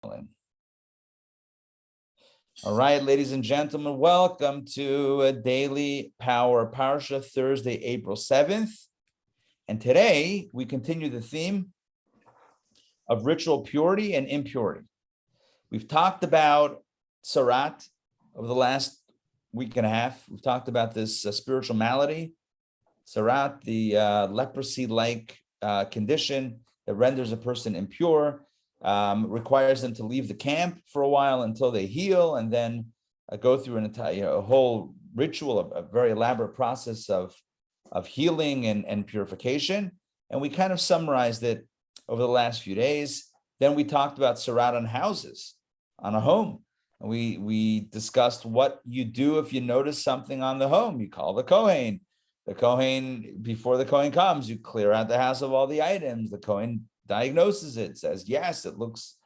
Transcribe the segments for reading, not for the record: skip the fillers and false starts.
All right, ladies and gentlemen, welcome to a Daily Power Parsha, Thursday, April 7th. And today we continue the theme of ritual purity and impurity. We've talked about Sarat over the last week and a half. We've talked about this spiritual malady, Sarat, the leprosy-like condition that renders a person impure. Requires them to leave the camp for a while until they heal, and then go through an entire, a whole ritual, a very elaborate process of healing and purification. And we kind of summarized it over the last few days. Then we talked about Sarat on houses, on a home. And we discussed what you do if you notice something on the home. You call the Kohen. The Kohen, before the Kohen comes, you clear out the house of all the items. The Kohen diagnoses it, says, yes, it looks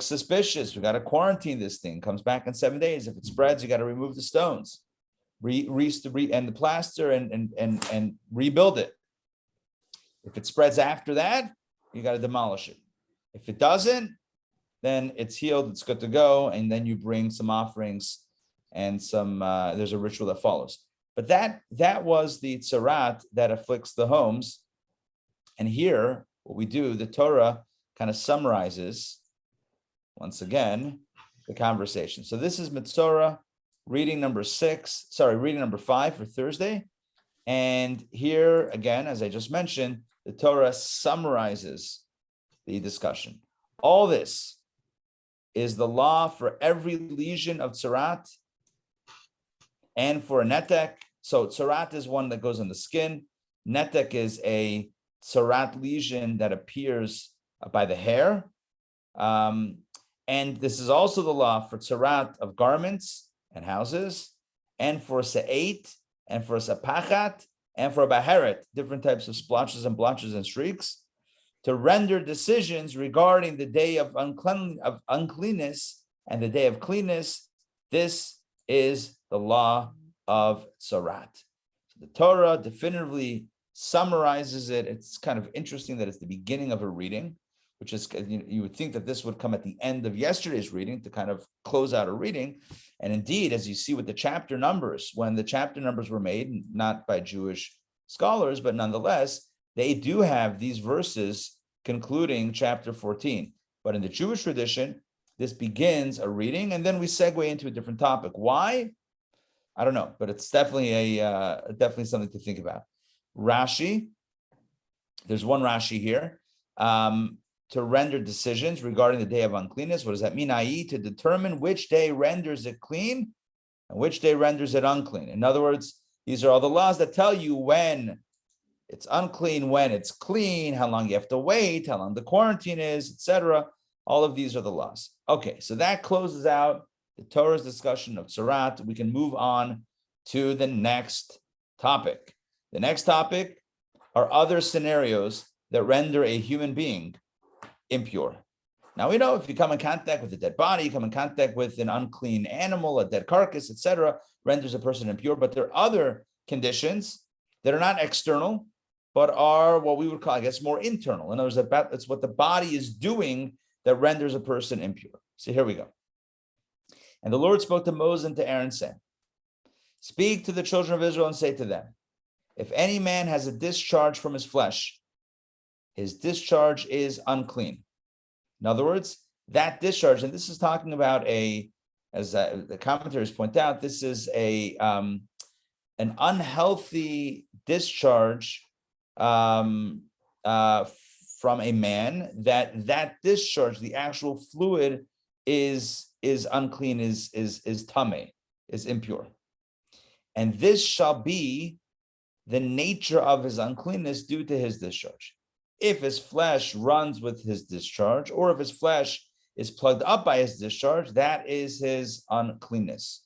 suspicious. We got to quarantine this thing. Comes back in 7 days. If it spreads, you got to remove the stones, and the plaster, and rebuild it. If it spreads after that, you got to demolish it. If it doesn't, then it's healed. It's good to go. And then you bring some offerings and some. There's a ritual that follows. But that was the tzarat that afflicts the homes. And here, what we do, the Torah kind of summarizes, once again, the conversation. So this is Metzora, reading number 5 for Thursday. And here, again, as I just mentioned, the Torah summarizes the discussion. All this is the law for every lesion of tzarat and for a netek. So tzarat is one that goes on the skin. Netek is a tzarat lesion that appears by the hair. And this is also the law for tzarat of garments and houses, and for sa'it, and for sapachat, and for baheret, different types of splotches and blotches and streaks, to render decisions regarding the day of uncleanness and the day of cleanness. This is the law of tzarat. So the Torah definitively summarizes it. It's kind of interesting that it's the beginning of a reading, which is, you would think that this would come at the end of yesterday's reading to kind of close out a reading. And indeed, as you see with the chapter numbers, when the chapter numbers were made, not by Jewish scholars, but nonetheless, they do have these verses concluding chapter 14. But in the Jewish tradition, this begins a reading, and then we segue into a different topic. Why? I don't know, but it's definitely definitely something to think about. Rashi, there's one Rashi here, to render decisions regarding the day of uncleanness. What does that mean? I.e., to determine which day renders it clean and which day renders it unclean. In other words, these are all the laws that tell you when it's unclean, when it's clean, how long you have to wait, how long the quarantine is, etc. All of these are the laws. Okay, so that closes out the Torah's discussion of tzarat. We can move on to the next topic. The next topic are other scenarios that render a human being impure. Now, we know if you come in contact with a dead body, you come in contact with an unclean animal, a dead carcass, etc., renders a person impure. But there are other conditions that are not external, but are what we would call, I guess, more internal. In other words, it's what the body is doing that renders a person impure. So here we go. And the Lord spoke to Moses and to Aaron, saying, speak to the children of Israel and say to them, if any man has a discharge from his flesh, his discharge is unclean. In other words, that discharge, and this is talking about as the commentaries point out, this is an unhealthy discharge from a man. That discharge, the actual fluid, is unclean, is tameh, is impure, and this shall be the nature of his uncleanness due to his discharge. If his flesh runs with his discharge, or if his flesh is plugged up by his discharge, that is his uncleanness.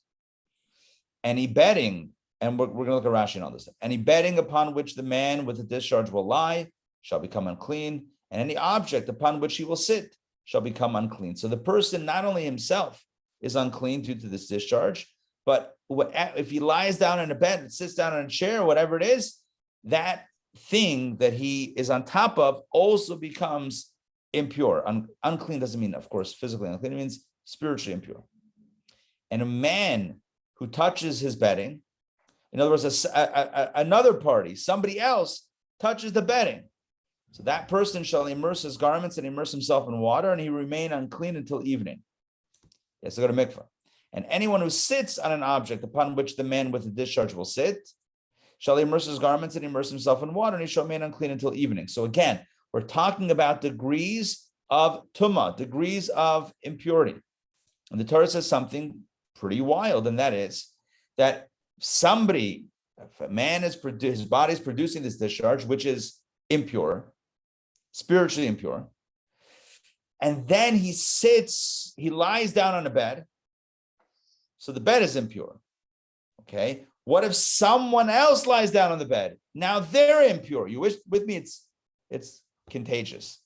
Any bedding, and we're going to look at Rashi and all this, any bedding upon which the man with the discharge will lie shall become unclean, and any object upon which he will sit shall become unclean. So the person, not only himself is unclean due to this discharge, but if he lies down in a bed, sits down in a chair, whatever it is, that thing that he is on top of also becomes impure. Unclean doesn't mean, of course, physically unclean. It means spiritually impure. And a man who touches his bedding, in other words, another party, somebody else touches the bedding. So that person shall immerse his garments and immerse himself in water, and he remain unclean until evening. He has to go to mikvah. And anyone who sits on an object upon which the man with the discharge will sit, shall immerse his garments and immerse himself in water, and he shall remain unclean until evening. So again, we're talking about degrees of tumah, degrees of impurity. And the Torah says something pretty wild, and that is that somebody, if a man is his body is producing this discharge, which is impure, spiritually impure, and then he lies down on a bed, so the bed is impure. Okay, what if someone else lies down on the bed? Now they're impure. You wish with me? It's contagious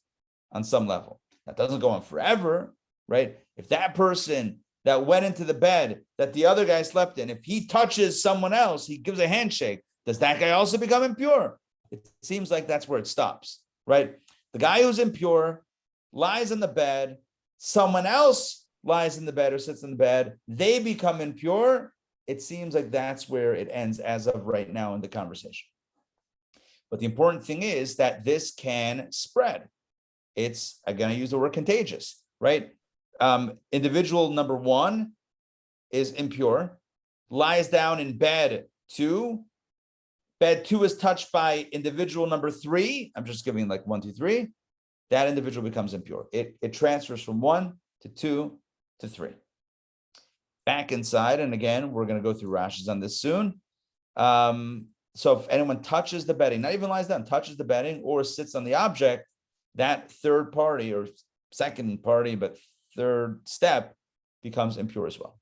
on some level. That doesn't go on forever, right? If that person that went into the bed that the other guy slept in, if he touches someone else, he gives a handshake, does that guy also become impure? It seems like that's where it stops, right? The guy who's impure lies in the bed, someone else lies in the bed or sits in the bed, they become impure. It seems like that's where it ends as of right now in the conversation. But the important thing is that this can spread. It's, again, I use the word contagious, right? Individual number one is impure, lies down in bed two. Bed two is touched by individual number three. I'm just giving like 1, 2, 3. That individual becomes impure. It transfers from 1 to 2 to 3. Back inside, and again, we're going to go through Rashi's on this soon. So if anyone touches the bedding, not even lies down, touches the bedding or sits on the object, that third party or second party, but third step becomes impure as well.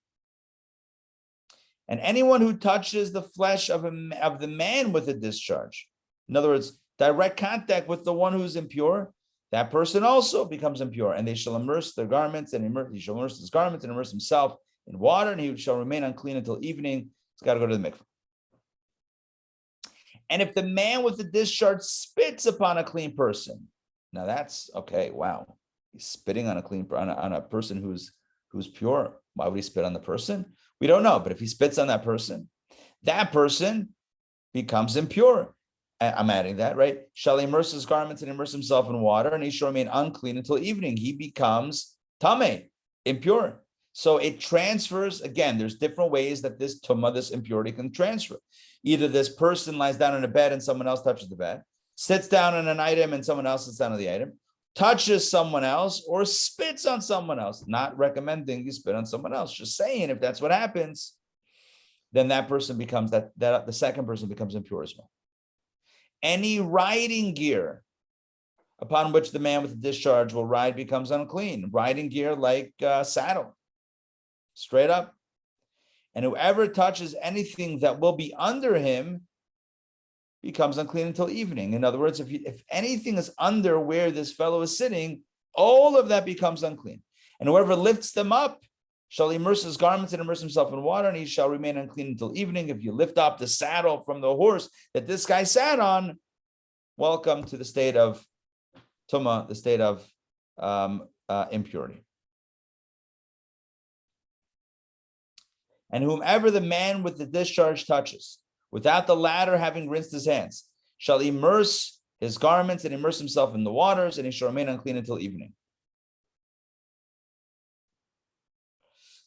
And anyone who touches the flesh of the man with a discharge, in other words, direct contact with the one who's impure, that person also becomes impure. And they shall immerse their garments and he shall immerse his garments and immerse himself in water, and he shall remain unclean until evening. He's got to go to the mikveh. And if the man with the discharge spits upon a clean person, now that's okay. Wow, he's spitting on a person who's pure. Why would he spit on the person? We don't know. But if he spits on that person becomes impure. I'm adding that, right? Shall he immerse his garments and immerse himself in water, and he shall remain unclean until evening. He becomes tameh, impure. So it transfers, again, there's different ways that this tumah, this impurity can transfer. Either this person lies down in a bed and someone else touches the bed, sits down on an item and someone else sits down on the item, touches someone else, or spits on someone else. Not recommending you spit on someone else, just saying if that's what happens, then that person becomes, that the second person becomes impure as well. Any riding gear upon which the man with the discharge will ride becomes unclean. Riding gear like saddle, straight up. And whoever touches anything that will be under him becomes unclean until evening. In other words, if anything is under where this fellow is sitting, all of that becomes unclean. And whoever lifts them up shall immerse his garments and immerse himself in water, and he shall remain unclean until evening. If you lift up the saddle from the horse that this guy sat on, welcome to the state of tumah, the state of impurity. And whomever the man with the discharge touches, without the latter having rinsed his hands, shall immerse his garments and immerse himself in the waters, and he shall remain unclean until evening.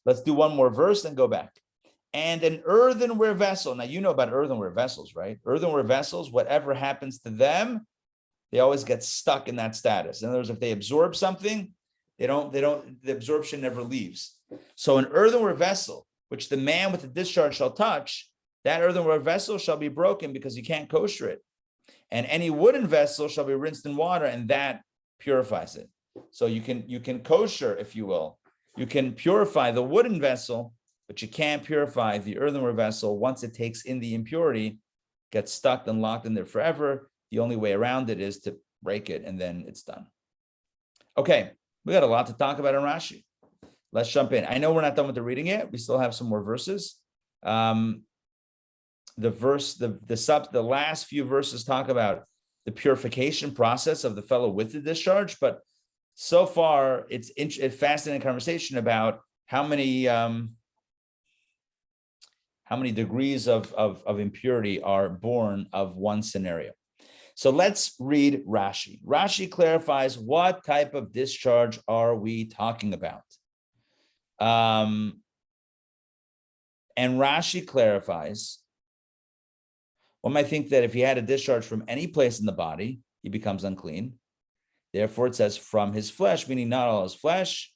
Let's do one more verse and go back. And an earthenware vessel. Now, you know about earthenware vessels, right? Earthenware vessels, whatever happens to them, they always get stuck in that status. In other words, if they absorb something, the absorption never leaves. So an earthenware vessel, which the man with the discharge shall touch, that earthenware vessel shall be broken because you can't kosher it. And any wooden vessel shall be rinsed in water, and that purifies it. So you can kosher, if you will. You can purify the wooden vessel, but you can't purify the earthenware vessel. Once it takes in the impurity, gets stuck and locked in there forever. The only way around it is to break it, and then it's done. Okay, we got a lot to talk about in Rashi. Let's jump in. I know we're not done with the reading yet. We still have some more verses. The last few verses talk about the purification process of the fellow with the discharge, but so far, it's a fascinating conversation about how many degrees of impurity are born of one scenario. So let's read Rashi. Rashi clarifies what type of discharge are we talking about. And Rashi clarifies, one might think that if he had a discharge from any place in the body, he becomes unclean. Therefore, it says from his flesh, meaning not all his flesh.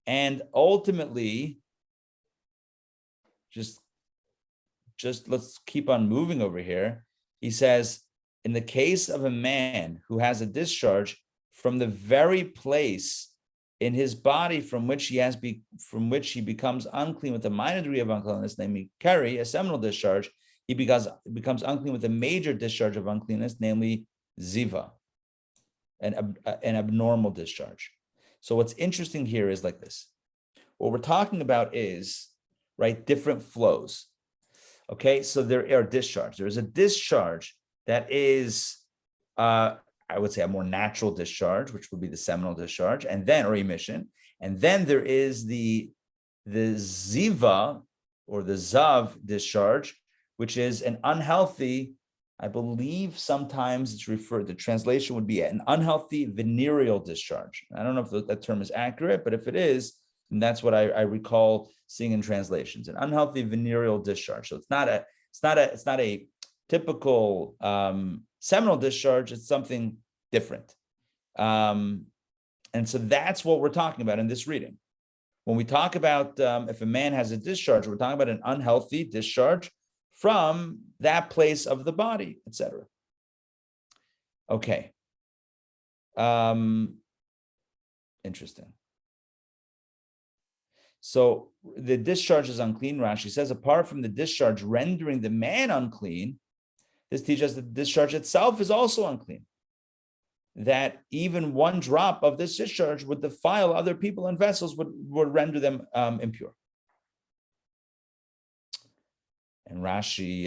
And ultimately, just let's keep on moving over here. He says, in the case of a man who has a discharge from the very place in his body from which he becomes unclean with a minor degree of uncleanness, namely carry a seminal discharge, he becomes unclean with a major discharge of uncleanness, namely ziva, an abnormal discharge. So what's interesting here is like this. What we're talking about is, right, different flows. Okay, so there are discharge. There is a discharge that is, I would say, a more natural discharge, which would be the seminal discharge, and then, or emission. And then there is the ziva, or the zav discharge, which is an unhealthy, I believe sometimes it's referred, the translation would be an unhealthy venereal discharge. I don't know if that term is accurate, but if it is, then that's what I recall seeing in translations, an unhealthy venereal discharge. So it's not a typical seminal discharge, it's something different. And so that's what we're talking about in this reading. When we talk about if a man has a discharge, we're talking about an unhealthy discharge from that place of the body, etc. Okay. Interesting. So the discharge is unclean. Rashi says, apart from the discharge rendering the man unclean, this teaches us that the discharge itself is also unclean. That even one drop of this discharge would defile other people and vessels, would render them impure. And Rashi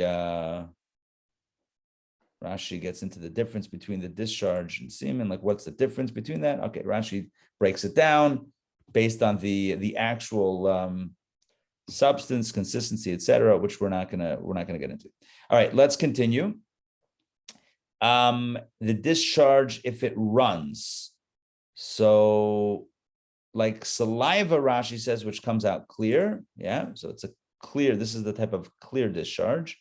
gets into the difference between the discharge and semen. Like, what's the difference between that? Okay, Rashi breaks it down based on the actual substance, consistency, etc., which we're not gonna get into. All right, let's continue. The discharge, if it runs, so like saliva, Rashi says, which comes out clear. Yeah, so it's a clear. This is the type of clear discharge.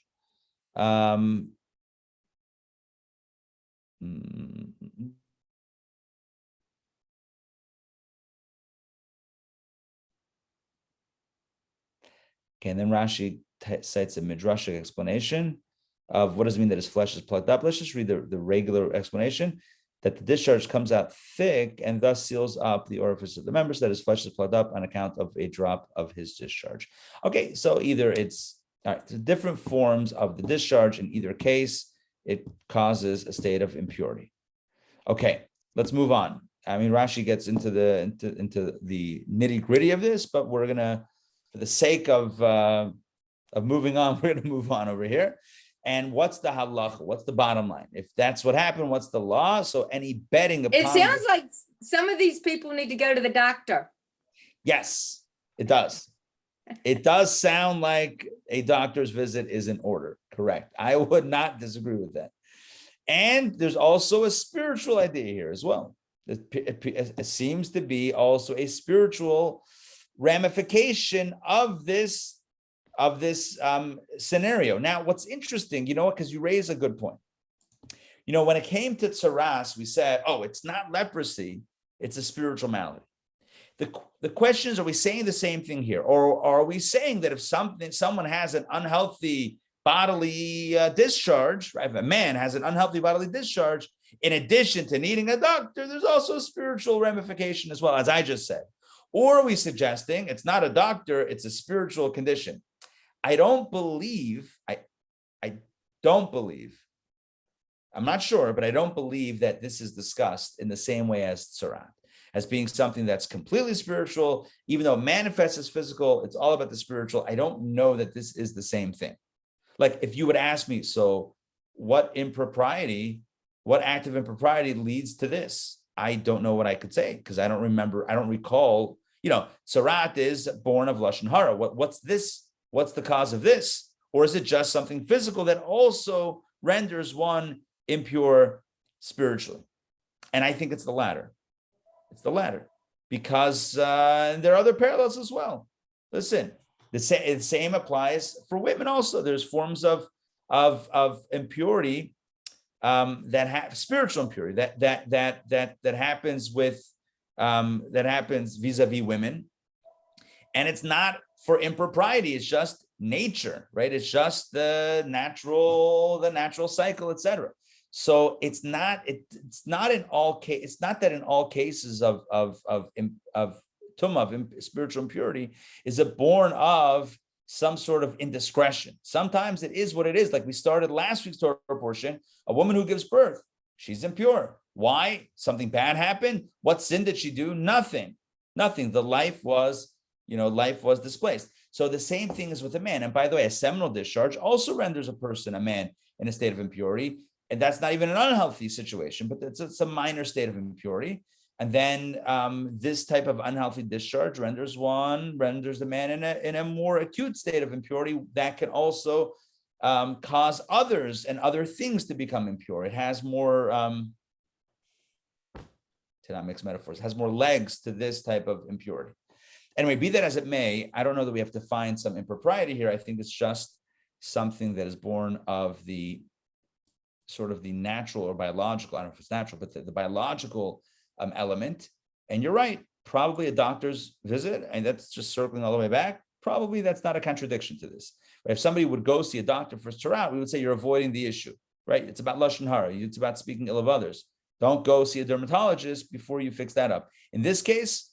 Okay, and then Rashi cites a midrashic explanation of what does it mean that his flesh is plugged up. Let's just read the regular explanation, that the discharge comes out thick and thus seals up the orifice of the members, so that his flesh is plugged up on account of a drop of his discharge. Okay, so either it's different forms of the discharge. In either case, it causes a state of impurity. Okay, let's move on. I mean, Rashi gets into the nitty gritty of this, but we're gonna, for the sake of moving on, we're gonna move on over here. And what's the halacha? What's the bottom line? If that's what happened, what's the law? So any betting upon... It sounds like some of these people need to go to the doctor. Yes, it does. It does sound like a doctor's visit is in order. Correct. I would not disagree with that. And there's also a spiritual idea here as well. It seems to be also a spiritual ramification of this scenario. Now, what's interesting, because you raise a good point. When it came to tsaras, we said, oh, it's not leprosy, it's a spiritual malady. The question is, are we saying the same thing here? Or are we saying that if someone has an unhealthy bodily discharge, right? If a man has an unhealthy bodily discharge, in addition to needing a doctor, there's also a spiritual ramification as well, as I just said. Or are we suggesting it's not a doctor, it's a spiritual condition? I don't believe, I'm not sure, but I don't believe that this is discussed in the same way as tzarat, as being something that's completely spiritual. Even though it manifests as physical, it's all about the spiritual. I don't know that this is the same thing. Like if you would ask me, so what act of impropriety leads to this? I don't know what I could say because I don't recall. Tzarat is born of Lashon Hara. What's this? What's the cause of this? Or is it just something physical that also renders one impure spiritually? And I think it's the latter. It's the latter because there are other parallels as well. Listen, the same applies for women also. There's forms of impurity that have spiritual impurity that happens vis-a-vis women, and it's not for impropriety. It's just nature, right? It's just the natural cycle, etc. So it's not in all cases. It's not that in all cases of tumah, of spiritual impurity, is it born of some sort of indiscretion. Sometimes it is what it is. Like we started last week's Torah portion, a woman who gives birth, she's impure. Why? Something bad happened. What sin did she do? Nothing. The life was displaced. So the same thing is with a man. And by the way, a seminal discharge also renders a man in a state of impurity. And that's not even an unhealthy situation, but it's a minor state of impurity. And then this type of unhealthy discharge renders the man in a more acute state of impurity that can also cause others and other things to become impure. It has more, to not mix metaphors, has more legs to this type of impurity. Anyway, be that as it may, I don't know that we have to find some impropriety here. I think it's just something that is born of the sort of the natural or biological, I don't know if it's natural, but the biological element. And you're right, probably a doctor's visit, and that's just circling all the way back. Probably that's not a contradiction to this. If somebody would go see a doctor for Torah, we would say you're avoiding the issue, right? It's about Lashon Hara. It's about speaking ill of others. Don't go see a dermatologist before you fix that up. In this case,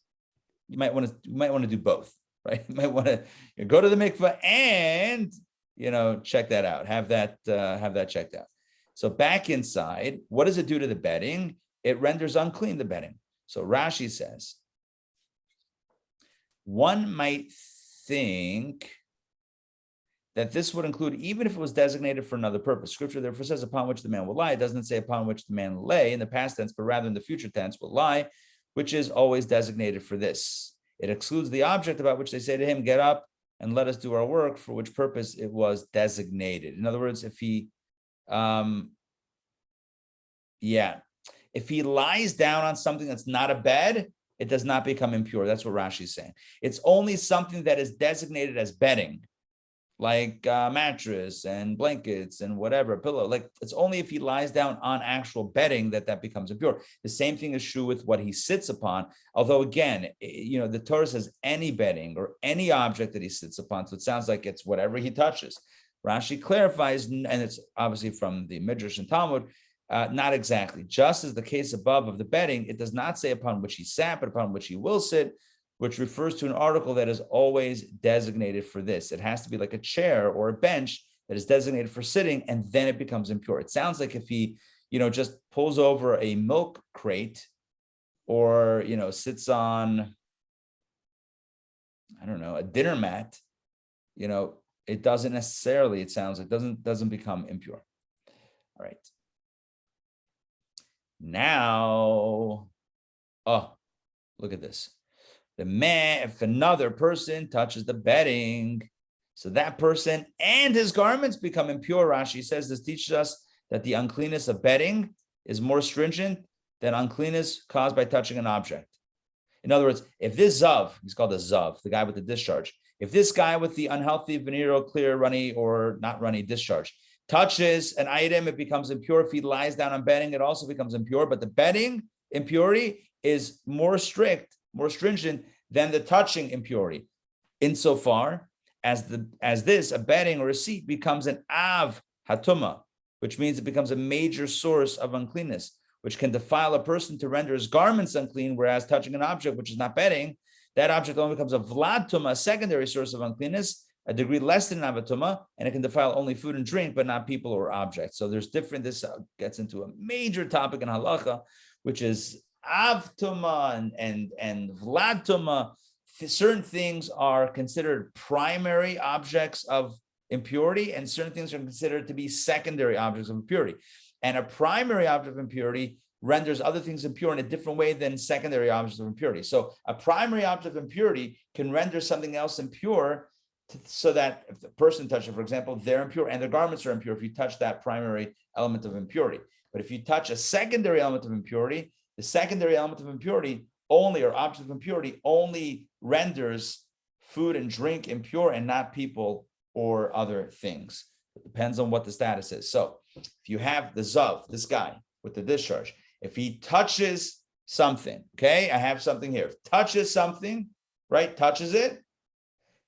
you might want to do both, right? You might want to go to the mikveh and check that out. Have that checked out. So back inside, what does it do to the bedding? It renders unclean the bedding. So Rashi says, one might think that this would include even if it was designated for another purpose. Scripture therefore says upon which the man will lie. It doesn't say upon which the man lay in the past tense, but rather in the future tense will lie, which is always designated for this. It excludes the object about which they say to him, get up and let us do our work, for which purpose it was designated. In other words, if he lies down on something that's not a bed, it does not become impure. That's what Rashi is saying. It's only something that is designated as bedding, like mattress and blankets and whatever, pillow. Like it's only if he lies down on actual bedding that becomes impure. The same thing is true with what he sits upon. Although again, the Torah says any bedding or any object that he sits upon. So it sounds like it's whatever he touches. Rashi clarifies, and it's obviously from the Midrash and Talmud, not exactly. Just as the case above of the bedding, it does not say upon which he sat, but upon which he will sit, which refers to an article that is always designated for this. It has to be like a chair or a bench that is designated for sitting, and then it becomes impure. It sounds like if he, just pulls over a milk crate or, sits on, I don't know, a dinner mat, it doesn't necessarily, it sounds like, doesn't become impure. All right. Now, look at this. The man, if another person touches the bedding, so that person and his garments become impure. Rashi says this teaches us that the uncleanness of bedding is more stringent than uncleanness caused by touching an object. In other words, if this Zav, he's called a Zav, the guy with the discharge, if this guy with the unhealthy venereal, clear, runny, or not runny discharge touches an item, it becomes impure. If he lies down on bedding, it also becomes impure. But the bedding impurity is more strict, more stringent than the touching impurity, insofar as a bedding or a seat becomes an av hatuma, which means it becomes a major source of uncleanness, which can defile a person to render his garments unclean, whereas touching an object which is not bedding, that object only becomes a vlad tuma, a secondary source of uncleanness, a degree less than avatuma, and it can defile only food and drink, but not people or objects. So there's different, this gets into a major topic in halacha, which is avtuma and vladtuma. Certain things are considered primary objects of impurity, and certain things are considered to be secondary objects of impurity. And a primary object of impurity renders other things impure in a different way than secondary objects of impurity. So a primary object of impurity can render something else impure so that if the person touches it, for example, they're impure and their garments are impure if you touch that primary element of impurity. But if you touch a secondary element of impurity, the secondary element of impurity only, or object of impurity, only renders food and drink impure and not people or other things. It depends on what the status is. So if you have the Zav, this guy with the discharge, if he touches something, okay, I have something here, touches something, right, touches it,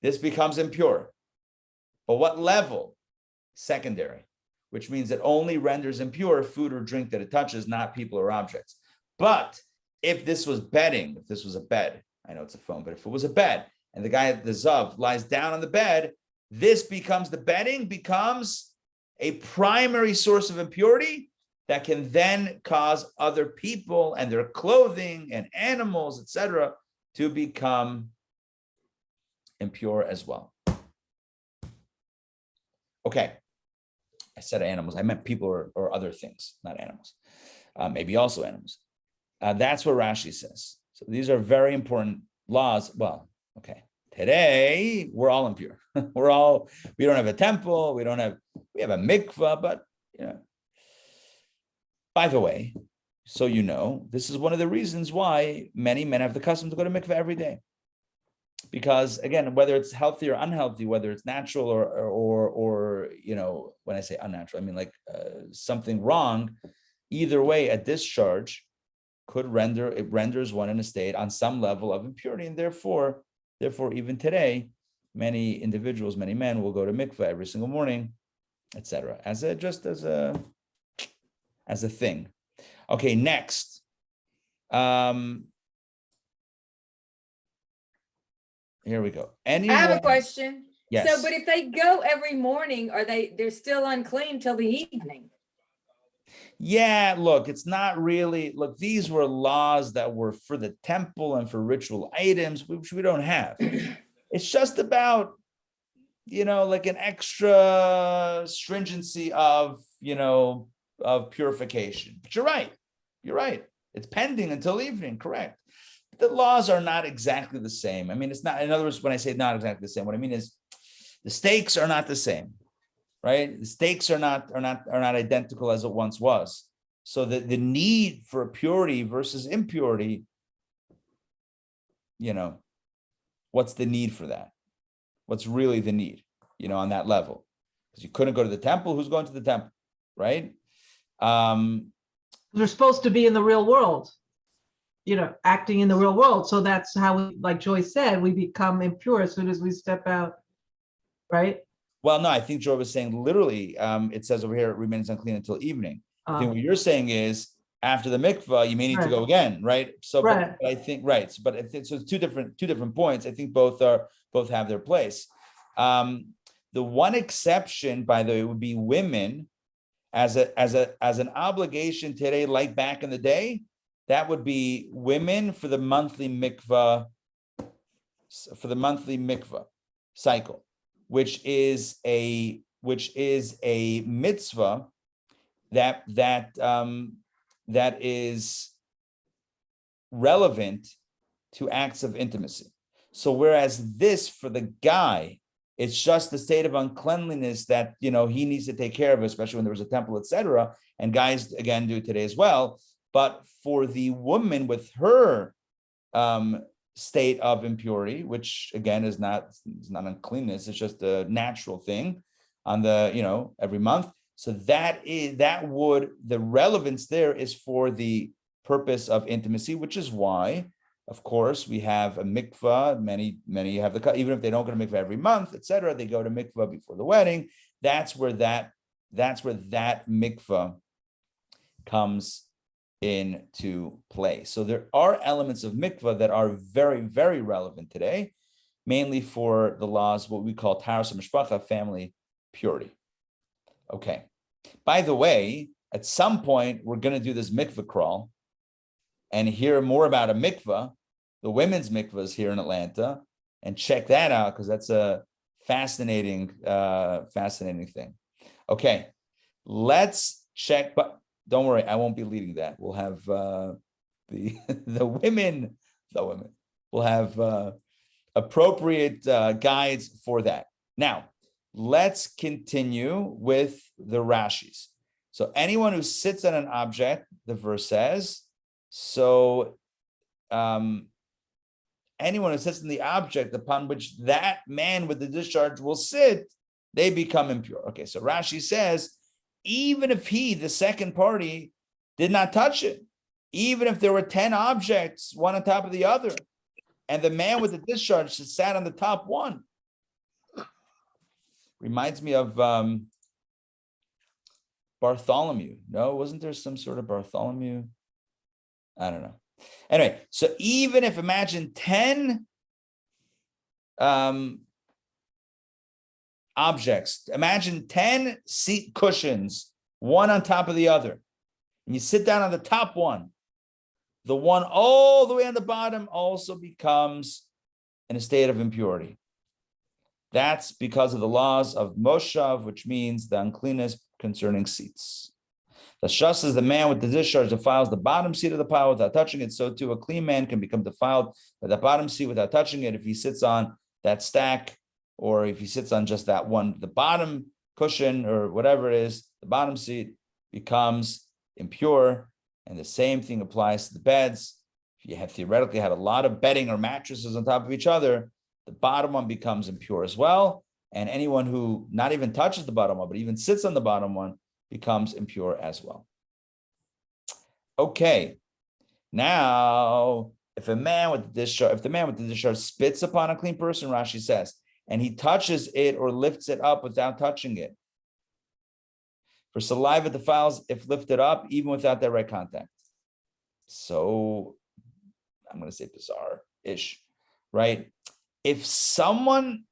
this becomes impure. But what level? Secondary, which means it only renders impure food or drink that it touches, not people or objects. But if this was bedding, if this was a bed, I know it's a phone, but if it was a bed, and the guy, the Zav, lies down on the bed, this becomes, the bedding becomes a primary source of impurity that can then cause other people and their clothing and animals, etc., to become impure as well. Okay, I said animals, I meant people or other things, not animals. Maybe also animals. That's what Rashi says. So these are very important laws. Well, okay. Today we're all impure. We don't have a temple, we have a mikvah, but by the way, so you know, this is one of the reasons why many men have the custom to go to mikvah every day. Because again, whether it's healthy or unhealthy, whether it's natural or when I say unnatural, I mean like something wrong, either way, a discharge renders one in a state on some level of impurity, and therefore even today, many individuals, many men will go to mikveh every single morning, etc. As a thing. Okay, next. Here we go. I have a question. Yes. So, but if they go every morning, they're still unclean till the evening? Yeah, look, it's not really, these were laws that were for the temple and for ritual items, which we don't have. It's just about, like an extra stringency of purification. But you're right. It's pending until evening, correct. The laws are not exactly the same. I mean, it's not, in other words, when I say not exactly the same, what I mean is the stakes are not the same. Right? The stakes are not identical as it once was. So the need for purity versus impurity, what's the need for that? What's really the need, on that level? Because you couldn't go to the temple. Who's going to the temple? Right? They're supposed to be in the real world, acting in the real world. So that's how we, like Joyce said, we become impure as soon as we step out, right? Well, no, I think Joy was saying literally, it says over here, it remains unclean until evening. I think what you're saying is after the mikvah, you may need to go again, right? So, right. But I think, right. But I think, so it's two different points. I think both have their place. The one exception, by the way, would be women as an obligation today, like back in the day. That would be women for the monthly mikvah cycle, which is a mitzvah that is relevant to acts of intimacy. So whereas this for the guy, it's just the state of uncleanliness that he needs to take care of, especially when there was a temple, etc. And guys again do it today as well. But for the woman with her state of impurity, which again is not uncleanness, it's just a natural thing on the every month. So the relevance there is for the purpose of intimacy, which is why, of course, we have a mikvah. Many have even if they don't go to mikvah every month, etc. They go to mikvah before the wedding. That's where that mikvah comes into play. So there are elements of mikvah that are very, very relevant today, mainly for the laws, what we call taras mishpacha, family purity. Okay. By the way, at some point, we're going to do this mikvah crawl and hear more about a mikvah, the women's mikvahs here in Atlanta, and check that out because that's a fascinating thing. Okay, let's check. But don't worry, I won't be leading that. We'll have the women will have appropriate guides for that. Now, let's continue with the Rashis. So anyone who sits on an object, the verse says, so anyone who sits in the object upon which that man with the discharge will sit, they become impure. Okay, so Rashi says, even if he, the second party, did not touch it, even if there were 10 objects, one on top of the other, and the man with the discharge sat on the top one. Reminds me of Bartholomew. No, wasn't there some sort of Bartholomew? I don't know. Anyway, so even if, imagine 10 objects, imagine 10 seat cushions, one on top of the other, and you sit down on the top one, the one all the way on the bottom also becomes in a state of impurity. That's because of the laws of Moshav, which means the uncleanness concerning seats. The Shas is the man with the discharge defiles the bottom seat of the pile without touching it. So too, a clean man can become defiled by the bottom seat without touching it if he sits on that stack, or if he sits on just that one, the bottom cushion or whatever it is, the bottom seat becomes impure. And the same thing applies to the beds. If you have theoretically had a lot of bedding or mattresses on top of each other, the bottom one becomes impure as well. And anyone who not even touches the bottom one, but even sits on the bottom one, becomes impure as well. Okay. Now, if the man with the discharge spits upon a clean person, Rashi says, and he touches it or lifts it up without touching it. For saliva defiles if lifted up, even without direct contact. So, I'm going to say bizarre-ish, right? If someone,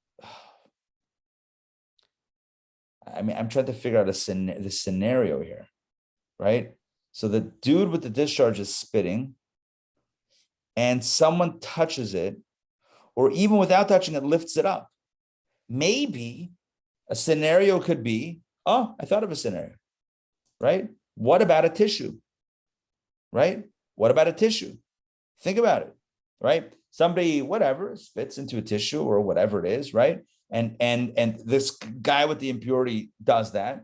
I mean, I'm trying to figure out the scenario here, right? So the dude with the discharge is spitting, and someone touches it, or even without touching it, lifts it up. Maybe a scenario could be, oh, I thought of a scenario, right? What about a tissue, right? What about a tissue? Think about it, right? Somebody, whatever, spits into a tissue or whatever it is, right? And this guy with the impurity does that,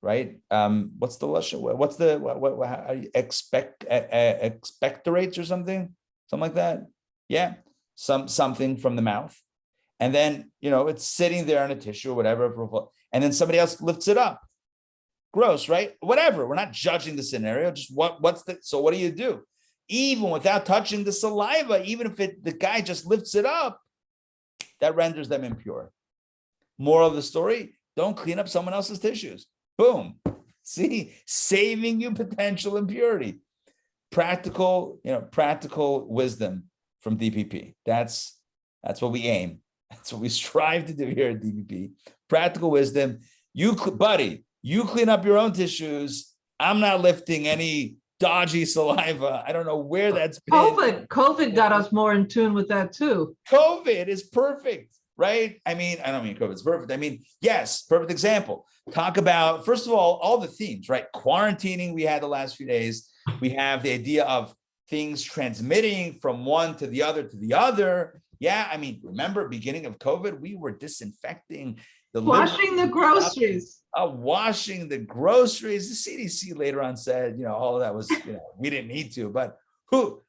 right? What's the lashon? What's the how do you expectorates or something like that? Yeah, something from the mouth, and then it's sitting there on a tissue or whatever, and then somebody else lifts it up. Gross, right? Whatever. We're not judging the scenario. Just so what do you do? Even without touching the saliva, even if the guy just lifts it up, that renders them impure. Moral of the story, don't clean up someone else's tissues. Boom. See, saving you potential impurity. Practical wisdom from DPP. That's what we aim. That's what we strive to do here at DPP. Practical wisdom. You clean up your own tissues. I'm not lifting any dodgy saliva. I don't know where that's been. COVID got us more in tune with that too. COVID is perfect, right? I mean, I don't mean COVID's perfect. I mean, yes, perfect example. Talk about, first of all the themes, right? Quarantining we had the last few days. We have the idea of things transmitting from one to the other. Yeah, I mean, remember beginning of COVID, we were disinfecting washing the groceries. Washing the groceries. The CDC later on said, all of that was, we didn't need to. But who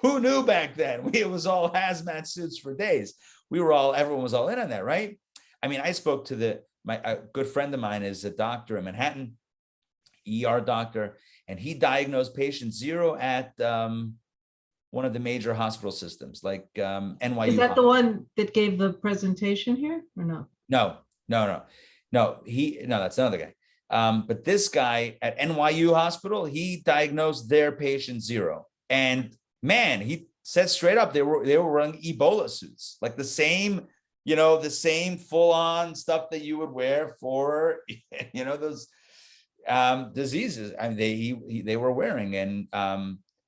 knew back then? It was all hazmat suits for days. Everyone was all in on that, right? I mean, I spoke to a good friend of mine is a doctor in Manhattan, ER doctor, and he diagnosed patient zero at one of the major hospital systems, like NYU. Is that the one that gave the presentation here, or no? No, that's another guy. But this guy at NYU hospital, he diagnosed their patient zero. And man, he said straight up, they were wearing Ebola suits, like the same full-on stuff that you would wear for, those diseases. I mean, they were wearing. And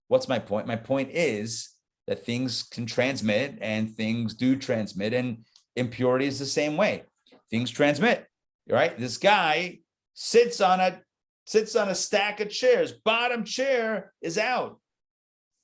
what's my point? My point is that things can transmit, and things do transmit, and impurity is the same way. Things transmit, right? This guy sits on a sits on a stack of chairs. Bottom chair is out.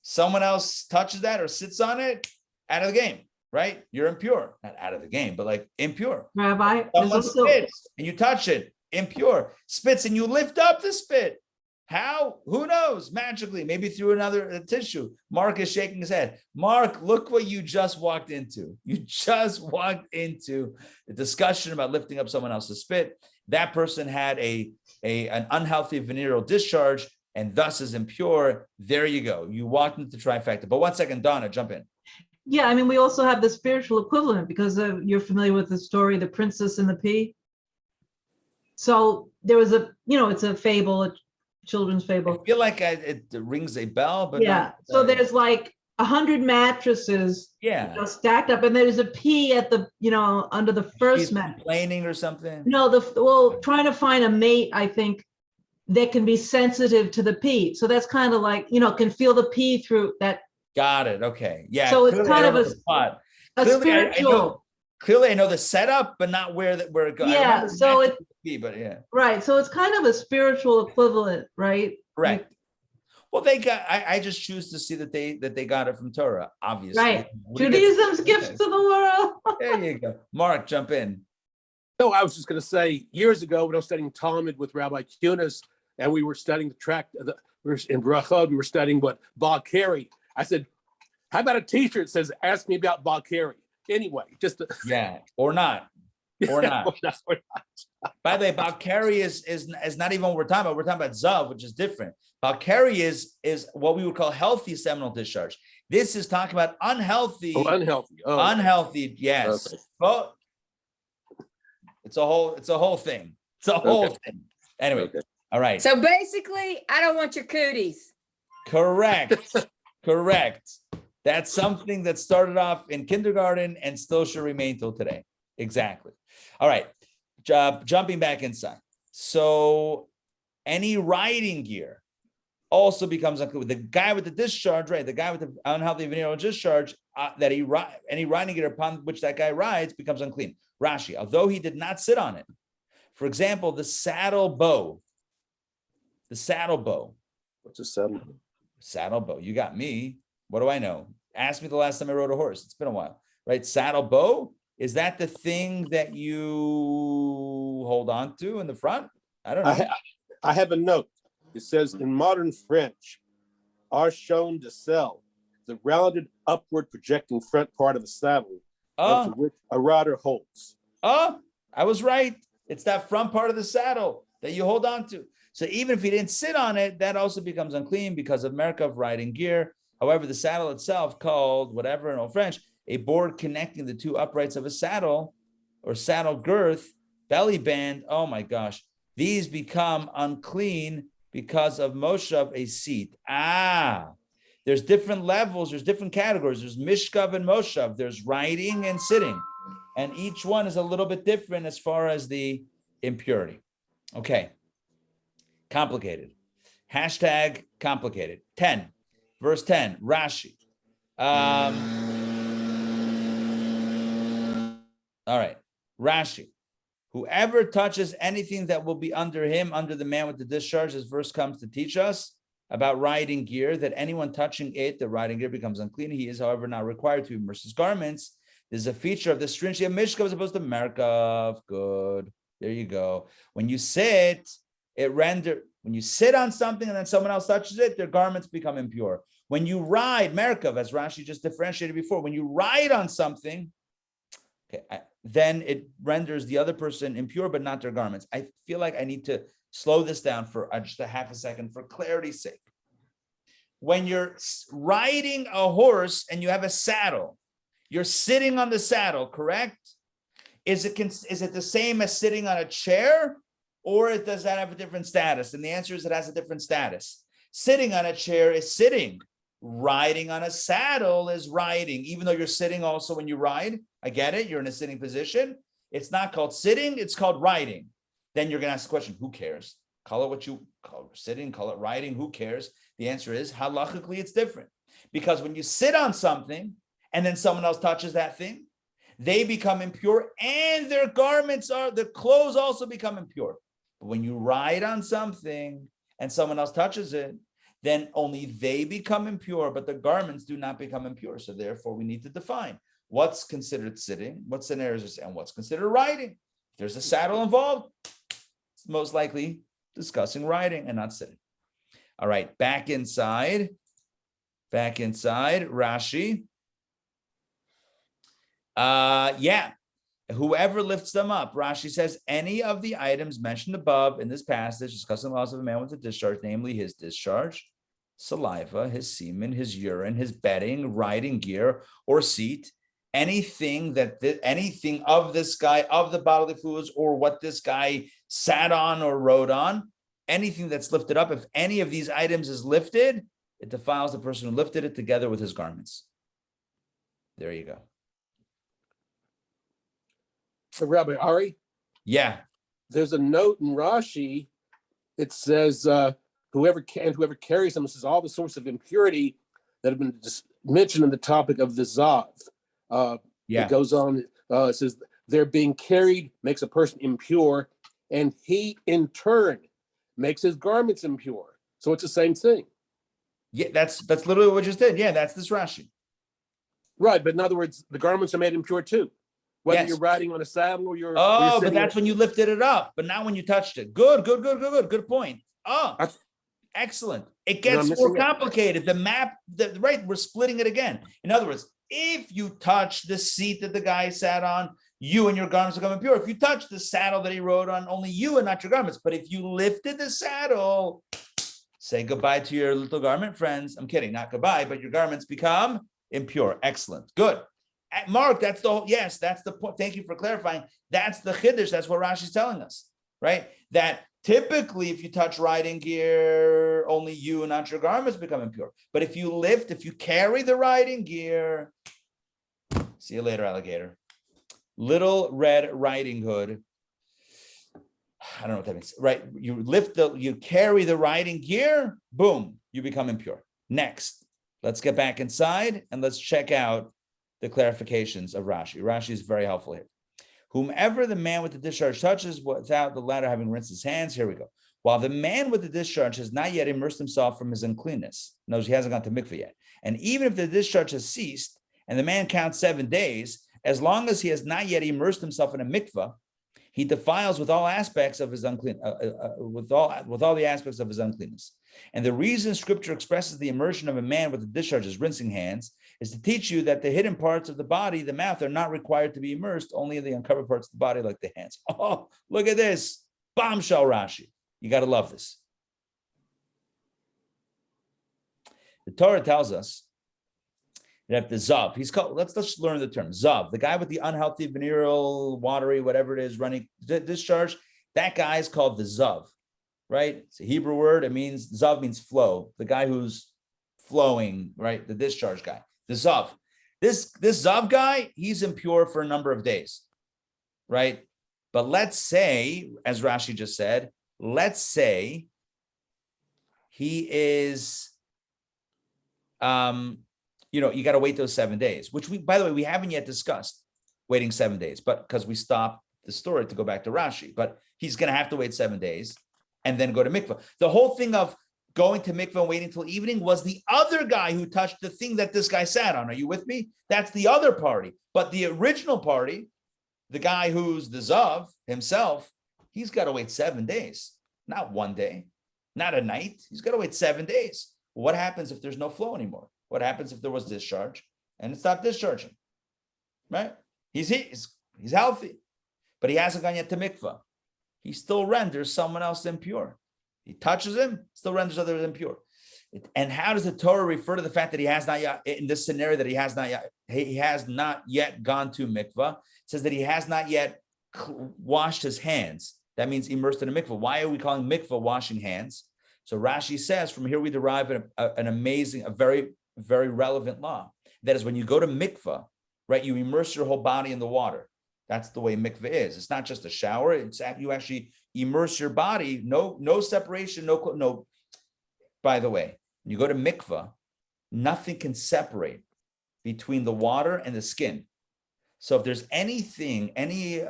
Someone else touches that or sits on it, out of the game, right? You're impure. Not out of the game, but like impure. Rabbi, there's Someone also, spits and you touch it, impure. Spits and you lift up the spit. How? Who knows? Magically, maybe through another tissue. Mark is shaking his head. Mark, look what you just walked into. You just walked into the discussion about lifting up someone else's spit. That person had an unhealthy venereal discharge and thus is impure. There you go. You walked into trifecta. But 1 second, Donna, jump in. yeah, I mean, we also have the spiritual equivalent because you're familiar with the story, The Princess and the Pea. So there was it's a fable, a children's I fable. feel like it rings a bell, but Yeah. not, So there's like 100 mattresses stacked up, and there's a pea at the, under the she's first mattress. complaining or something. No, trying to find a mate, I think, that can be sensitive to the pea. So that's kind of like, can feel the pea through that. Got it. Okay. Yeah. So it's clearly kind I of don't know the plot. a spiritual. Clearly, I know the setup, but not where it goes. Yeah. So it, but yeah. right. So it's kind of a spiritual equivalent, right? Correct. Well, they got. I just choose to see that they got it from Torah. Obviously, Right. Judaism's gifts to the world. There you go. Mark, jump in. No, I was just going to say, years ago when I was studying Talmud with Rabbi Kunis, and we were studying we were in Brachot, we were studying what Baal Keri. I said, how about a T-shirt that says, "Ask me about Baal Keri"? Anyway, just or not. Or not. or not. By the way, Baal Keri is not even what we're talking about. We're talking about Zav, which is different. Baal Keri is what we would call healthy seminal discharge. This is talking about unhealthy. Oh, unhealthy. Oh. Unhealthy, yes. Okay. Well, it's a whole thing. It's a whole thing. Anyway, all right. So basically, I don't want your cooties. Correct. Correct. That's something that started off in kindergarten and still should remain till today. Exactly. All right. Jumping back inside. So any riding gear also becomes unclean. The guy with the discharge, right? The guy with the unhealthy venereal discharge, any riding gear upon which that guy rides becomes unclean. Rashi, although he did not sit on it. For example, the saddle bow. What's a saddle bow? Saddle bow. You got me. What do I know? Ask me the last time I rode a horse. It's been a while, right? Saddle bow. Is that the thing that you hold on to in the front? I don't know. I have a note. It says in modern French, archon de selle, the rounded upward projecting front part of the saddle, onto which a rider holds. I was right. It's that front part of the saddle that you hold on to. So even if you didn't sit on it, that also becomes unclean because of merkav, riding gear. However, the saddle itself, called whatever in Old French, a board connecting the two uprights of a saddle or saddle girth, belly band, oh my gosh, these become unclean because of moshav, a seat. There's different levels, there's different categories. There's mishkav and moshav, there's riding and sitting. And each one is a little bit different as far as the impurity. Okay, complicated. Hashtag complicated. 10, verse 10, Rashi. All right, Rashi. Whoever touches anything that will be under him, under the man with the discharge, this verse comes to teach us about riding gear, that anyone touching it, the riding gear becomes unclean. He is, however, not required to immerse his garments. There's a feature of the stringency of mishkav as opposed to merkav. Good. There you go. When you sit, when you sit on something and then someone else touches it, their garments become impure. When you ride, merkav, as Rashi just differentiated before, when you ride on something, then it renders the other person impure, but not their garments. I feel like I need to slow this down for just a half a second for clarity's sake. When you're riding a horse and you have a saddle, you're sitting on the saddle, correct? Is it the same as sitting on a chair, or does that have a different status? And the answer is it has a different status. Sitting on a chair is sitting. Riding on a saddle is riding, even though you're sitting also when you ride. I get it. You're in a sitting position. It's not called sitting. It's called riding. Then you're going to ask the question, who cares? Call it what you call it, sitting, call it riding. Who cares? The answer is halachically it's different. Because when you sit on something and then someone else touches that thing, they become impure and their clothes also become impure. But when you ride on something and someone else touches it, then only they become impure, but the garments do not become impure. So therefore, we need to define what's considered sitting, what scenarios, and what's considered riding. If there's a saddle involved, it's most likely discussing riding and not sitting. All right, back inside, Rashi. Whoever lifts them up, Rashi says, any of the items mentioned above in this passage discussing the loss of a man with a discharge, namely his discharge, saliva, his semen, his urine, his bedding, riding gear, or seat, anything anything of this guy, of the bodily fluids, or what this guy sat on or rode on, anything that's lifted up, if any of these items is lifted, it defiles the person who lifted it together with his garments. There you go. So Rabbi Ari? Yeah. There's a note in Rashi. It says, whoever carries them, this is all the sorts of impurity that have been mentioned in the topic of the Zav. It goes on, it says, they're being carried makes a person impure, and he in turn makes his garments impure. So it's the same thing. Yeah, that's literally what we just did. Yeah, that's this Rashi. Right, but in other words, the garments are made impure too. Whether you're riding on a saddle or you're but that's when you lifted it up, but not when you touched it. Good point. Excellent. It gets more complicated. The map, right, we're splitting it again. In other words, if you touch the seat that the guy sat on, you and your garments become impure. If you touch the saddle that he rode on, only you and not your garments. But if you lifted the saddle, say goodbye to your little garment friends. I'm kidding, not goodbye, but your garments become impure. Excellent. Good. Mark, that's the point. Thank you for clarifying. That's the chiddush. That's what Rashi's telling us, right? That typically, if you touch riding gear, only you and not your garments become impure. But if you carry the riding gear, see you later, alligator. Little Red Riding Hood. I don't know what that means, right? You carry the riding gear, boom, you become impure. Next, let's get back inside and let's check out the clarifications of Rashi. Rashi is very helpful here. Whomever the man with the discharge touches without the latter having rinsed his hands, here we go. While the man with the discharge has not yet immersed himself from his uncleanness, knows he hasn't gone to mikveh yet, and even if the discharge has ceased and the man counts 7 days, as long as he has not yet immersed himself in a mikveh, he defiles with all aspects of his with all the aspects of his uncleanness. And the reason Scripture expresses the immersion of a man with the discharge as rinsing hands is to teach you that the hidden parts of the body, the mouth, are not required to be immersed, only the uncovered parts of the body, like the hands. Oh, look at this. Bombshell Rashi. You got to love this. The Torah tells us that the Zav, he's called, let's just learn the term, Zav, the guy with the unhealthy, venereal, watery, whatever it is, running discharge, that guy is called the Zav, right? It's a Hebrew word. It means, Zav means flow, the guy who's flowing, right? The discharge guy, the Zav. This Zav guy, he's impure for a number of days, right? But let's say, as Rashi just said, let's say he is, you got to wait those 7 days, which by the way, we haven't yet discussed waiting 7 days, but because we stopped the story to go back to Rashi, but he's going to have to wait 7 days and then go to mikveh. The whole thing of going to mikveh and waiting until evening was the other guy who touched the thing that this guy sat on. Are you with me? That's the other party. But the original party, the guy who's the Zav himself, he's got to wait 7 days, not 1 day, not a night. He's got to wait 7 days. What happens if there's no flow anymore? What happens if there was discharge and it stopped discharging, right? He's healthy, but he hasn't gone yet to mikveh. He still renders someone else impure. He touches him, still renders others impure. And how does the Torah refer to the fact that he has not yet, in this scenario, that he has not yet gone to mikveh? It says that he has not yet washed his hands. That means immersed in a mikveh. Why are we calling mikveh washing hands? So Rashi says, from here we derive an amazing, a very, very relevant law. That is, when you go to mikveh, right, you immerse your whole body in the water. That's the way mikveh is. It's not just a shower. It's you actually immerse your body. No separation. No. By the way, when you go to mikveh, nothing can separate between the water and the skin. So if there's anything, any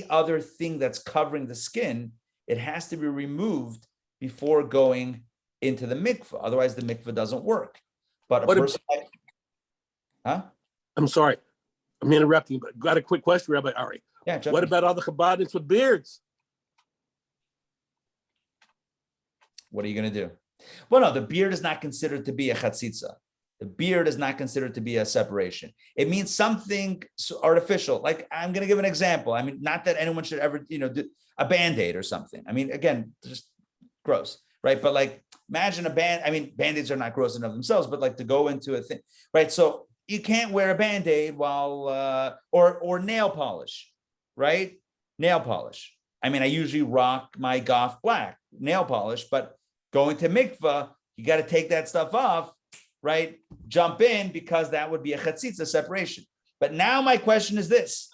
other thing that's covering the skin, it has to be removed before going into the mikveh. Otherwise, the mikveh doesn't work. But a person, I'm sorry, I'm interrupting, but got a quick question, Rabbi Ari. Yeah, what about all the Chabadniks with beards? What are you going to do? Well, no, the beard is not considered to be a chatzitza. The beard is not considered to be a separation. It means something artificial. Like, I'm going to give an example. I mean, not that anyone should ever, do a Band-Aid or something. I mean, again, just gross, right? But like, imagine Band-Aids are not gross enough themselves, but like to go into a thing, right? So you can't wear a Band-Aid while, or nail polish, right? Nail polish. I mean, I usually rock my Goth black nail polish, but going to mikvah, you got to take that stuff off, right? Jump in, because that would be a chatzitza separation. But now my question is this: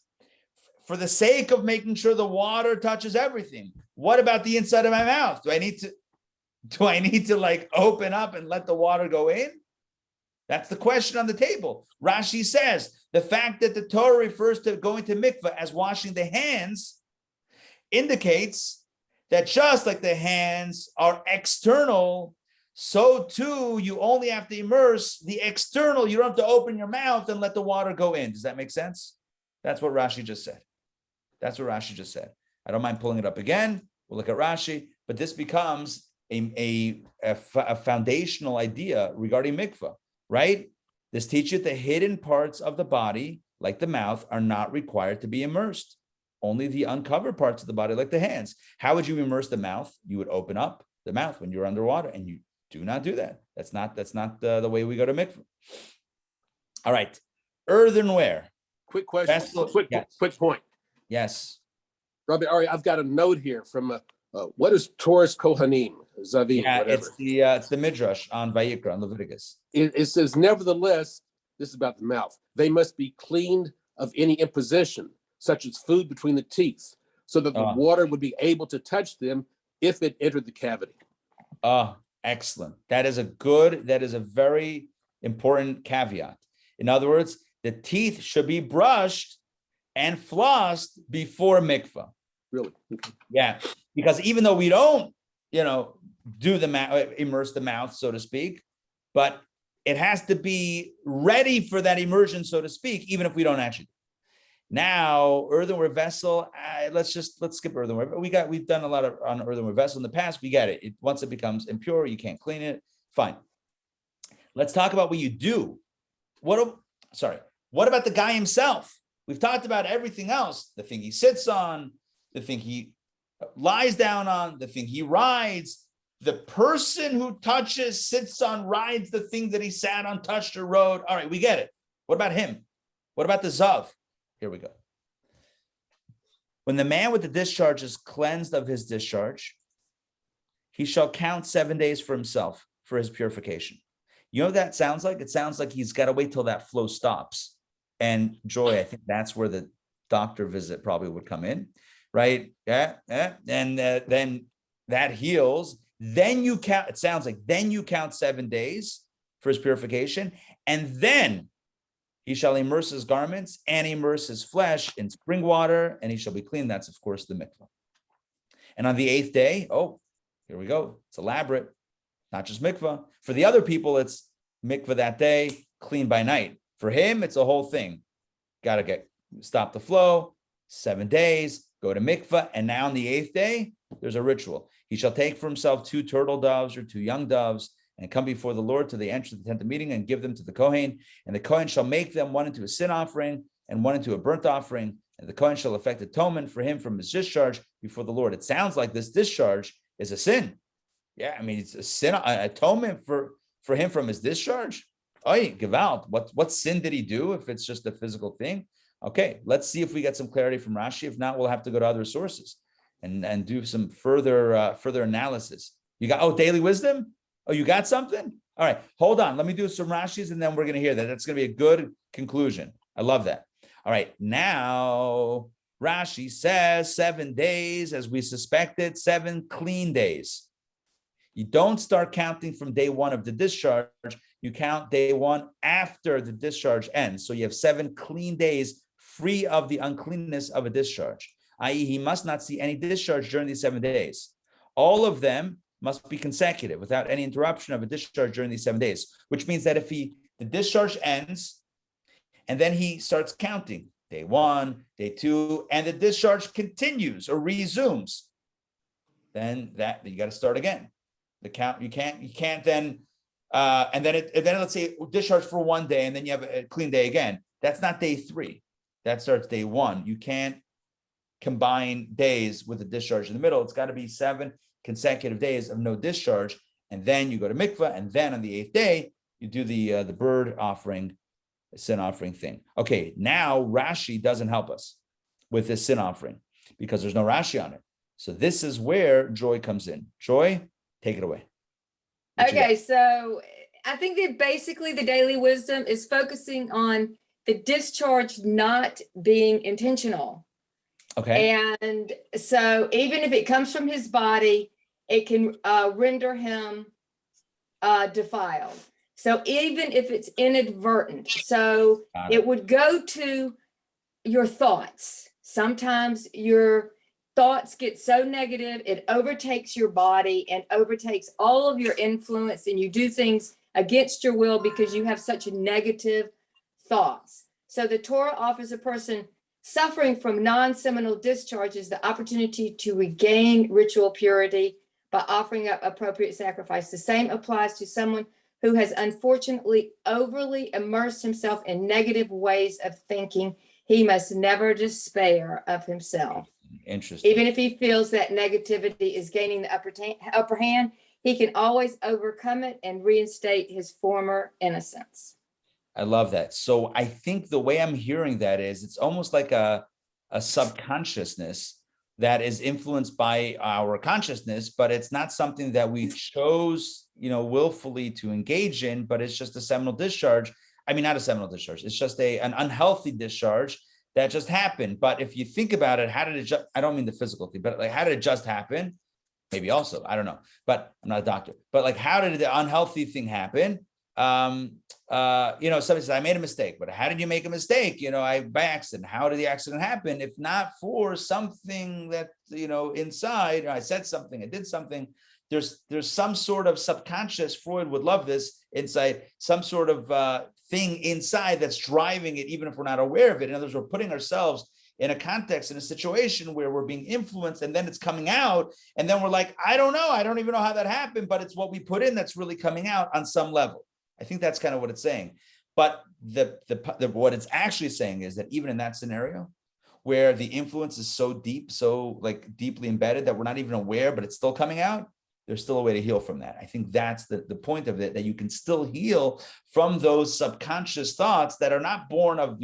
for the sake of making sure the water touches everything, what about the inside of my mouth? Do I need to like open up and let the water go in? That's the question on the table. Rashi says the fact that the Torah refers to going to mikvah as washing the hands indicates that just like the hands are external, so too you only have to immerse the external. You don't have to open your mouth and let the water go in. Does that make sense? That's what Rashi just said. I don't mind pulling it up again. We'll look at Rashi, but this becomes a foundational idea regarding mikvah, right? This teaches the hidden parts of the body, like the mouth, are not required to be immersed. Only the uncovered parts of the body, like the hands. How would you immerse the mouth? You would open up the mouth when you're underwater, and you do not do that. That's not the way we go to mikvah. All right, earthenware. Quick question. Quick point. Yes. Rabbi Ari, I've got a note here from what is Torah's Kohanim? Zavim, whatever. It's the Midrash on Vayikra, on Leviticus. It says, nevertheless, this is about the mouth, they must be cleaned of any imposition, such as food between the teeth, so that the water would be able to touch them if it entered the cavity. Excellent. That is a very important caveat. In other words, the teeth should be brushed and flossed before mikvah. Really? Yeah, because even though we don't, do immerse the mouth, so to speak, but it has to be ready for that immersion, so to speak, even if we don't actually. Now, earthenware vessel, let's skip earthenware. We've done a lot on earthenware vessel in the past. We get it. Once it becomes impure, you can't clean it. Fine. Let's talk about what you do. What about the guy himself? We've talked about everything else. The thing he sits on, the thing he lies down on, the thing he rides. The person who touches, sits on, rides the thing that he sat on, touched, or rode. All right, we get it. What about him? What about the Zav? Here we go. When the man with the discharge is cleansed of his discharge, he shall count 7 days for himself for his purification. You know what that sounds like? It sounds like he's got to wait till that flow stops. And Joy, I think that's where the doctor visit probably would come in, right? And then that heals. Then you count, it sounds like, then you count 7 days for his purification. And then he shall immerse his garments and immerse his flesh in spring water, and he shall be clean. That's, of course, the mikvah. And on the 8th day, here we go. It's elaborate, not just mikvah. For the other people, it's mikvah that day, clean by night. For him, it's a whole thing. Got to stop the flow, 7 days, go to mikvah. And now on the 8th day, there's a ritual. He shall take for himself 2 turtle doves or 2 young doves, and come before the Lord to the entrance of the tent of meeting, and give them to the Kohen. And the Kohen shall make them, one into a sin offering and one into a burnt offering. And the Kohen shall effect atonement for him from his discharge before the Lord. It sounds like this discharge is a sin. Yeah, I mean, it's a sin, an atonement for him from his discharge. Gewalt. What sin did he do if it's just a physical thing? Okay, let's see if we get some clarity from Rashi. If not, we'll have to go to other sources and do some further analysis. You got, daily wisdom? Oh, you got something? All right, hold on. Let me do some Rashis, and then we're going to hear that. That's going to be a good conclusion. I love that. All right, now Rashi says 7 days, as we suspected, 7 clean days. You don't start counting from day 1 of the discharge. You count day 1 after the discharge ends. So you have 7 clean days free of the uncleanness of a discharge. i.e., he must not see any discharge during these 7 days. All of them must be consecutive without any interruption of a discharge during these 7 days, which means that if the discharge ends and then he starts counting day 1, day 2, and the discharge continues or resumes, then you got to start again. The count, you can't then, and then let's say discharge for 1 day and then you have a clean day again. That's not day 3. That starts day 1. You can't combine days with a discharge in the middle. It's got to be 7 consecutive days of no discharge, and then you go to mikvah, and then on the 8th day you do the bird offering, sin offering thing. Okay, now Rashi doesn't help us with this sin offering because there's no Rashi on it. So this is where Joy comes in. Joy, take it away. Okay, so I think that basically the daily wisdom is focusing on the discharge not being intentional. Okay. And so even if it comes from his body, it can render him defiled. So even if it's inadvertent, so it would go to your thoughts. Sometimes your thoughts get so negative, it overtakes your body and overtakes all of your influence, and you do things against your will because you have such negative thoughts. So the Torah offers a person suffering from non-seminal discharges the opportunity to regain ritual purity by offering up appropriate sacrifice. The same applies to someone who has unfortunately overly immersed himself in negative ways of thinking. He must never despair of himself. Interesting. Even if he feels that negativity is gaining the upper hand, he can always overcome it and reinstate his former innocence. I love that. So I think the way I'm hearing that is it's almost like a subconsciousness that is influenced by our consciousness, but it's not something that we chose, willfully to engage in, but it's just a seminal discharge. I mean, not a seminal discharge. It's just an unhealthy discharge that just happened. But if you think about it, how did it just, I don't mean the physical thing, but like, how did it just happen? Maybe also, I don't know, but I'm not a doctor, but like, how did the unhealthy thing happen? Somebody says, I made a mistake, but how did you make a mistake? By accident. How did the accident happen? If not for something that, inside, I said something, I did something, there's some sort of subconscious, Freud would love this, insight, some sort of thing inside that's driving it, even if we're not aware of it. In other words, we're putting ourselves in a context, in a situation where we're being influenced, and then it's coming out, and then we're like, I don't know, I don't even know how that happened, but it's what we put in that's really coming out on some level. I think that's kind of what it's saying. But what it's actually saying is that even in that scenario, where the influence is so deep, so like deeply embedded that we're not even aware, but it's still coming out, there's still a way to heal from that. I think that's the point of it, that you can still heal from those subconscious thoughts that are not born of,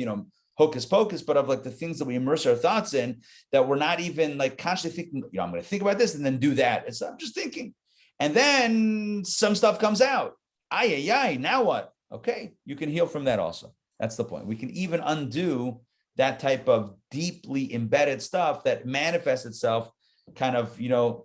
hocus pocus, but of like the things that we immerse our thoughts in, that we're not even like consciously thinking, I'm going to think about this and then do that. I'm just thinking. And then some stuff comes out. Now what? Okay, you can heal from that also. That's the point. We can even undo that type of deeply embedded stuff that manifests itself kind of,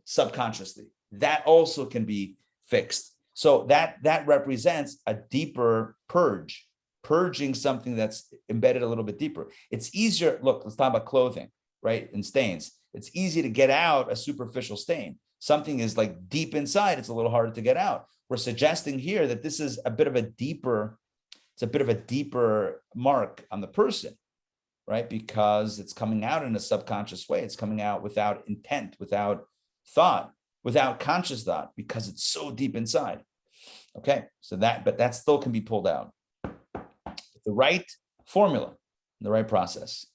subconsciously. That also can be fixed. So that represents a deeper purging something that's embedded a little bit deeper. It's easier. Look, let's talk about clothing, right? And stains. It's easy to get out a superficial stain. Something is like deep inside. It's a little harder to get out. We're suggesting here that this is a bit of a deeper mark on the person, right? Because it's coming out in a subconscious way. It's coming out without intent, without thought, without conscious thought, because it's so deep inside. Okay, but that still can be pulled out. The right formula, the right process.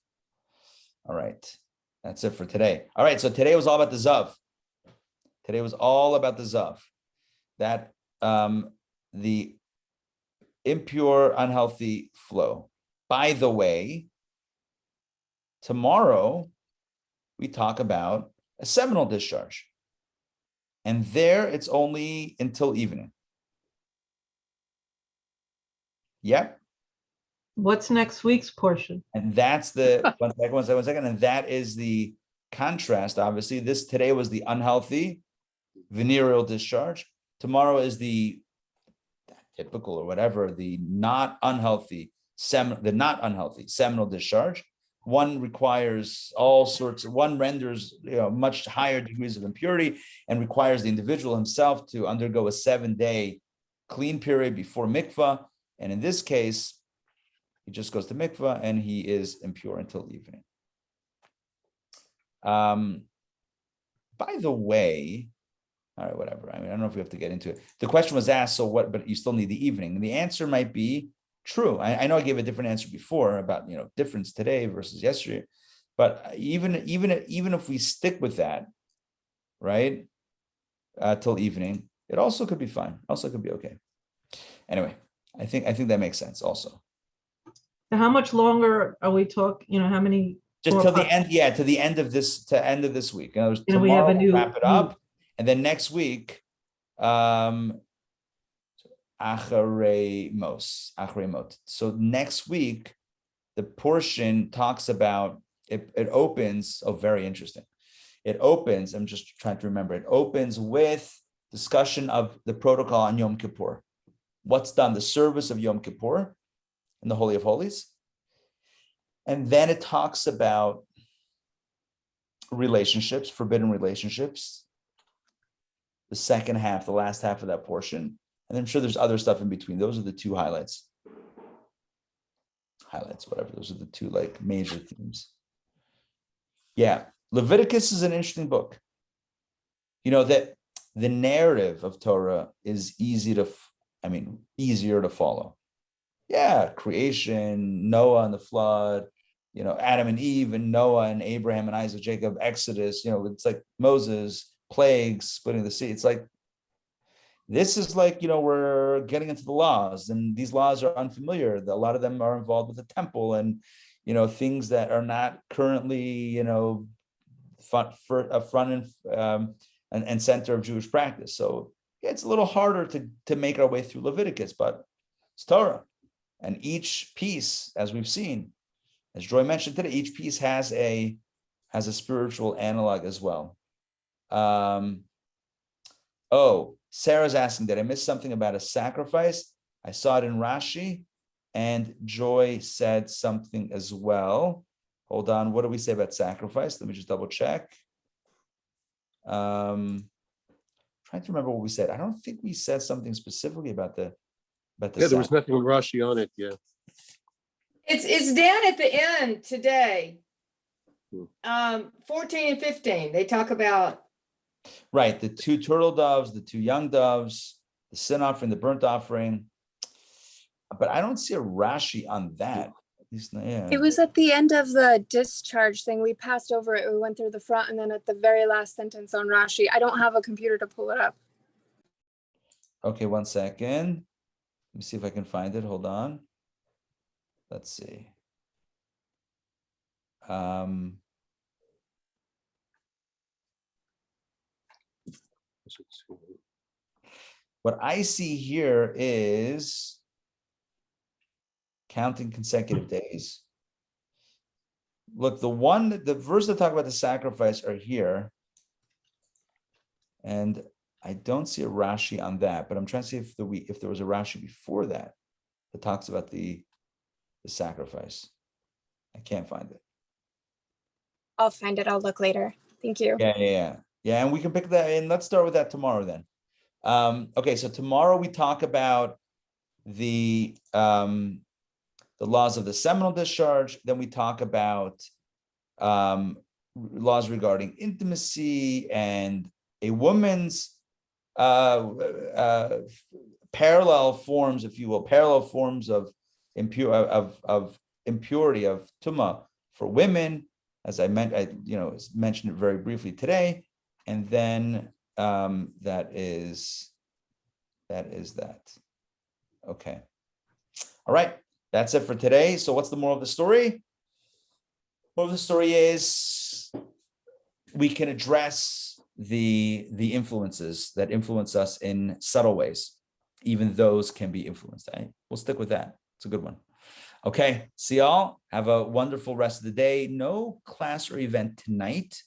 All right, that's it for today. All right, so today was all about the Zav. Today was all about the Zav. That the impure, unhealthy flow. By the way, tomorrow we talk about a seminal discharge. And there it's only until evening. Yep. What's next week's portion? And that's the, one second. And that is the contrast, obviously. Today was the unhealthy venereal discharge. Tomorrow is the typical or whatever, the not unhealthy seminal discharge. one requires all sorts of, one renders much higher degrees of impurity and requires the individual himself to undergo a 7-day clean period before mikvah. And in this case, he just goes to mikvah and he is impure until evening. By the way, all right, whatever. I mean, I don't know if we have to get into it. The question was asked, so what, but you still need the evening. And the answer might be true. I know I gave a different answer before about, difference today versus yesterday, but even if we stick with that, right, till evening, it also could be fine. Also could be okay. Anyway, I think that makes sense also. Now, how much longer are we talking? How many? Just till the end, to the end of this, week. In other words, And we have tomorrow a new, we'll wrap it up, and then next week, Acharei Mot. So next week, the portion talks about it. It opens. Oh, very interesting. It opens. I'm just trying to remember. It opens with discussion of the protocol on Yom Kippur. What's done? The service of Yom Kippur in the Holy of Holies. And then it talks about relationships, forbidden relationships. The second half, the last half of that portion. And I'm sure there's other stuff in between. Those are the two highlights. Whatever. Those are the two major themes. Yeah. Leviticus is an interesting book. That the narrative of Torah is easier to follow. Yeah. Creation, Noah and the flood, Adam and Eve and Noah and Abraham and Isaac, Jacob, Exodus, it's like Moses, plagues, splitting the sea. It's like, this is we're getting into the laws, and these laws are unfamiliar. A lot of them are involved with the temple and, things that are not currently, front and center of Jewish practice. So it's a little harder to make our way through Leviticus, but it's Torah. And each piece, as we've seen, as Joy mentioned today, each piece has a spiritual analog as well. Sarah's asking, did I miss something about a sacrifice? I saw it in Rashi, and Joy said something as well. Hold on, what do we say about sacrifice? Let me just double check. Trying to remember what we said. I don't think we said something specifically about the there was nothing Rashi on it. Yeah. It's down at the end today. 14 and 15. They talk about. Right, the 2 turtle doves, the 2 young doves, the sin offering, the burnt offering. But I don't see a Rashi on that. At least, yeah. It was at the end of the discharge thing. We passed over it. We went through the front, and then at the very last sentence on Rashi. I don't have a computer to pull it up. Okay, 1 second. Let me see if I can find it. Hold on. Let's see. What I see here is counting consecutive days. Look, the verse that talk about the sacrifice are here. And I don't see a Rashi on that, but I'm trying to see if there was a Rashi before that talks about the sacrifice. I can't find it. I'll find it. I'll look later. Thank you. Yeah. And we can pick that, and let's start with that tomorrow then. Okay, so tomorrow we talk about the laws of the seminal discharge. Then we talk about laws regarding intimacy and a woman's parallel forms, if you will, of impurity of tumah for women, as I mentioned it very briefly today. And then that is that. Okay. All right. That's it for today. So what's the moral of the story? Moral of the story is we can address the influences that influence us in subtle ways. Even those can be influenced. We'll stick with that. It's a good one. Okay. See y'all. Have a wonderful rest of the day. No class or event tonight.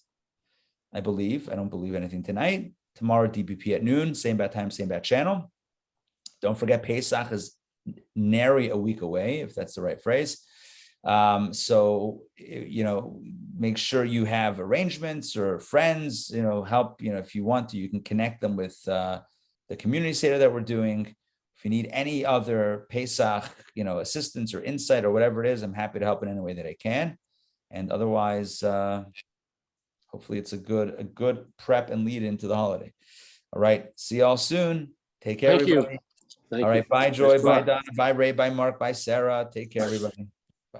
I don't believe anything tonight. Tomorrow, DBP at noon, same bad time, same bad channel. Don't forget, Pesach is nary a week away, if that's the right phrase. So, make sure you have arrangements or friends, help, if you want to, you can connect them with the community Seder that we're doing. If you need any other Pesach, assistance or insight or whatever it is, I'm happy to help in any way that I can. And otherwise, hopefully it's a good prep and lead into the holiday. All right. See y'all soon. Take care, Thank you. everybody. Thank All right. you. Bye, Joy. Thanks a Bye, lot. Donna. Bye, Ray. Bye, Mark. Bye, Sarah. Take care, everybody.